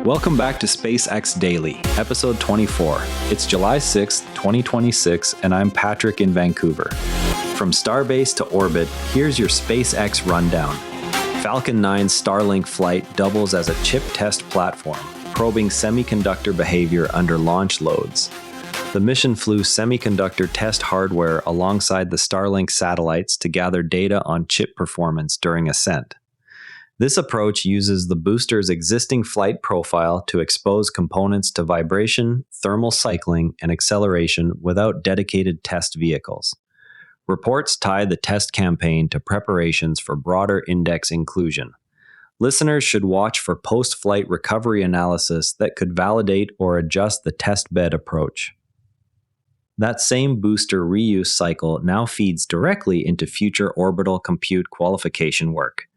Welcome back to SpaceX Daily, episode 24. It's July 6th, 2026, and I'm Patrick in Vancouver. From Starbase to orbit, here's your SpaceX rundown. Falcon 9's Starlink flight doubles as a chip test platform, probing semiconductor behavior under launch loads. The mission flew semiconductor test hardware alongside the Starlink satellites to gather data on chip performance during ascent. This approach uses the booster's existing flight profile to expose components to vibration, thermal cycling, and acceleration without dedicated test vehicles. Reports tie the test campaign to preparations for broader index inclusion. Listeners should watch for post-flight recovery analysis that could validate or adjust the test bed approach. That same booster reuse cycle now feeds directly into future orbital compute qualification work.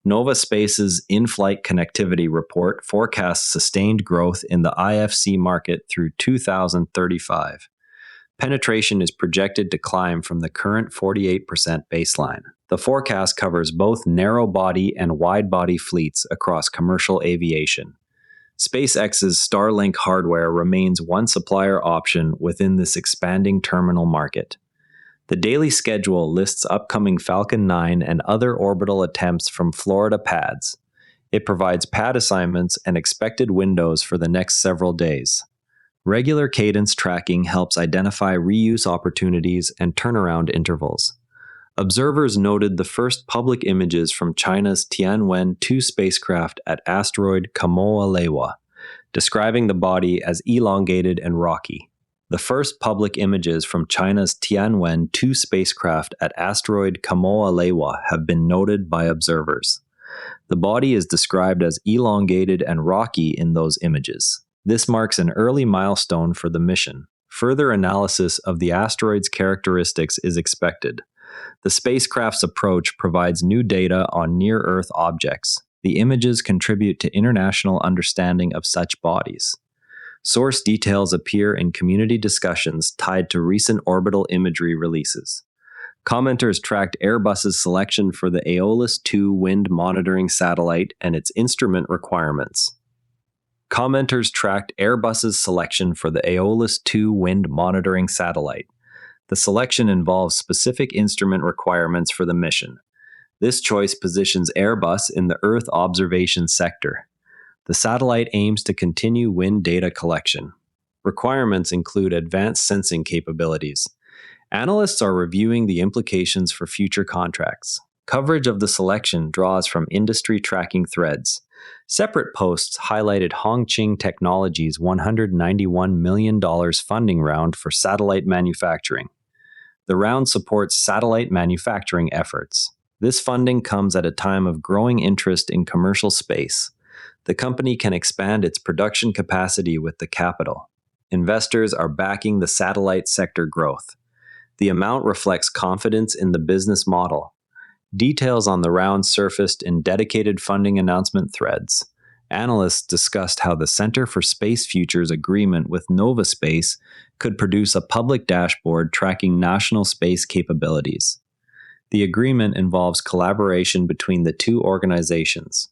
Nova Space's in-flight connectivity report forecasts sustained growth in the IFC market through 2035. Penetration is projected to climb from the current 48% baseline. The forecast covers both narrow-body and wide-body fleets across commercial aviation. SpaceX's Starlink hardware remains one supplier option within this expanding terminal market. The daily schedule lists upcoming Falcon 9 and other orbital attempts from Florida pads. It provides pad assignments and expected windows for the next several days. Regular cadence tracking helps identify reuse opportunities and turnaround intervals. Observers noted the first public images from China's Tianwen-2 spacecraft at asteroid Kamoa-Lewa, describing the body as elongated and rocky. The first public images from China's Tianwen-2 spacecraft at asteroid Kamoa-Lewa have been noted by observers. The body is described as elongated and rocky in those images. This marks an early milestone for the mission. Further analysis of the asteroid's characteristics is expected. The spacecraft's approach provides new data on near-Earth objects. The images contribute to international understanding of such bodies. Source details appear in community discussions tied to recent orbital imagery releases. Commenters tracked Airbus's selection for the Aeolus 2 wind monitoring satellite and its instrument requirements. The selection involves specific instrument requirements for the mission. This choice positions Airbus in the Earth observation sector. The satellite aims to continue wind data collection. Requirements include advanced sensing capabilities. Analysts are reviewing the implications for future contracts. Coverage of the selection draws from industry tracking threads. Separate posts highlighted Hongqing Technology's $191 million funding round for satellite manufacturing. The round supports satellite manufacturing efforts. This funding comes at a time of growing interest in commercial space. The company can expand its production capacity with the capital. Investors are backing the satellite sector growth. The amount reflects confidence in the business model. Details on the round surfaced in dedicated funding announcement threads. Analysts discussed how the Center for Space Futures agreement with Nova Space could produce a public dashboard tracking national space capabilities. The agreement involves collaboration between the two organizations.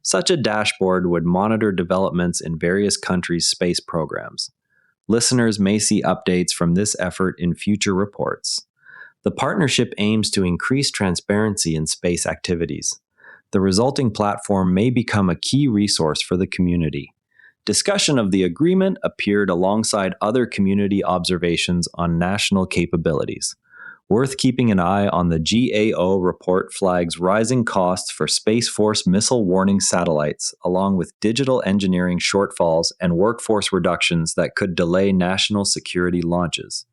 Such a dashboard would monitor developments in various countries' space programs. Listeners may see updates from this effort in future reports. The partnership aims to increase transparency in space activities. The resulting platform may become a key resource for the community. Discussion of the agreement appeared alongside other community observations on national capabilities. Worth keeping an eye on, the GAO report flags rising costs for Space Force missile warning satellites, along with digital engineering shortfalls and workforce reductions that could delay national security launches.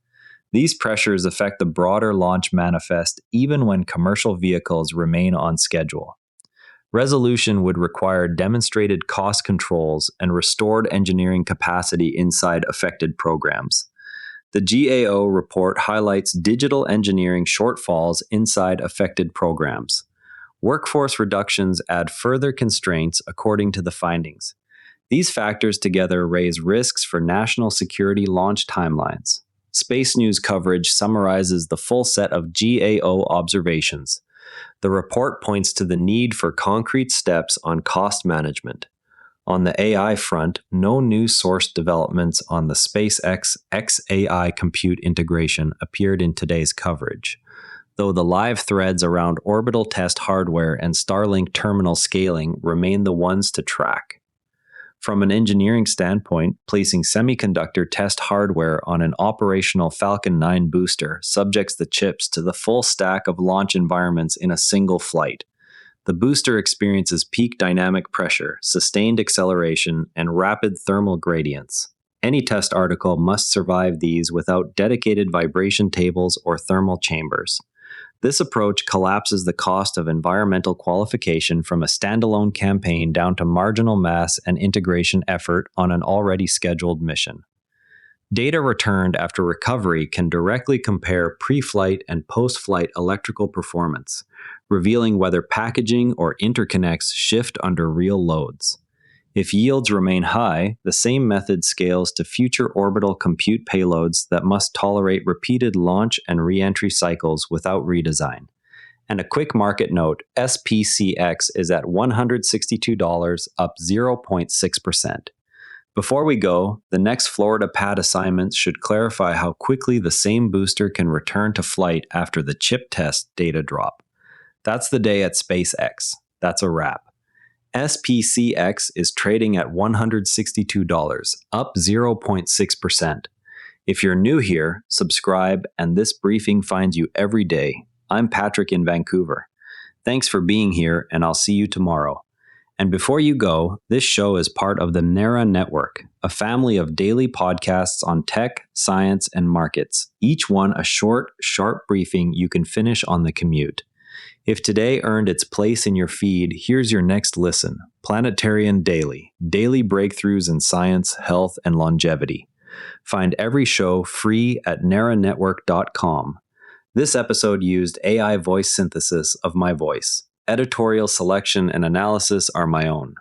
These pressures affect the broader launch manifest even when commercial vehicles remain on schedule. Resolution would require demonstrated cost controls and restored engineering capacity inside affected programs. The GAO report highlights digital engineering shortfalls inside affected programs. Workforce reductions add further constraints according to the findings. These factors together raise risks for national security launch timelines. Space News coverage summarizes the full set of GAO observations. The report points to the need for concrete steps on cost management. On the AI front, no new source developments on the SpaceX XAI compute integration appeared in today's coverage, though the live threads around orbital test hardware and Starlink terminal scaling remain the ones to track. From an engineering standpoint, placing semiconductor test hardware on an operational Falcon 9 booster subjects the chips to the full stack of launch environments in a single flight. The booster experiences peak dynamic pressure, sustained acceleration, and rapid thermal gradients. Any test article must survive these without dedicated vibration tables or thermal chambers. This approach collapses the cost of environmental qualification from a standalone campaign down to marginal mass and integration effort on an already scheduled mission. Data returned after recovery can directly compare pre-flight and post-flight electrical performance, revealing whether packaging or interconnects shift under real loads. If yields remain high, the same method scales to future orbital compute payloads that must tolerate repeated launch and re-entry cycles without redesign. And a quick market note, SPCX is at $162, up 0.6%. Before we go, the next Florida pad assignments should clarify how quickly the same booster can return to flight after the chip test data drop. That's the day at SpaceX. That's a wrap. SPCX is trading at $162, up 0.6%. If you're new here, subscribe, and this briefing finds you every day. I'm Patrick in Vancouver. Thanks for being here, and I'll see you tomorrow. And before you go, this show is part of the NARA Network, a family of daily podcasts on tech, science, and markets, each one a short, sharp briefing you can finish on the commute. If today earned its place in your feed, here's your next listen, Planetarian Daily, daily breakthroughs in science, health, and longevity. Find every show free at naranetwork.com. This episode used AI voice synthesis of my voice. Editorial selection and analysis are my own.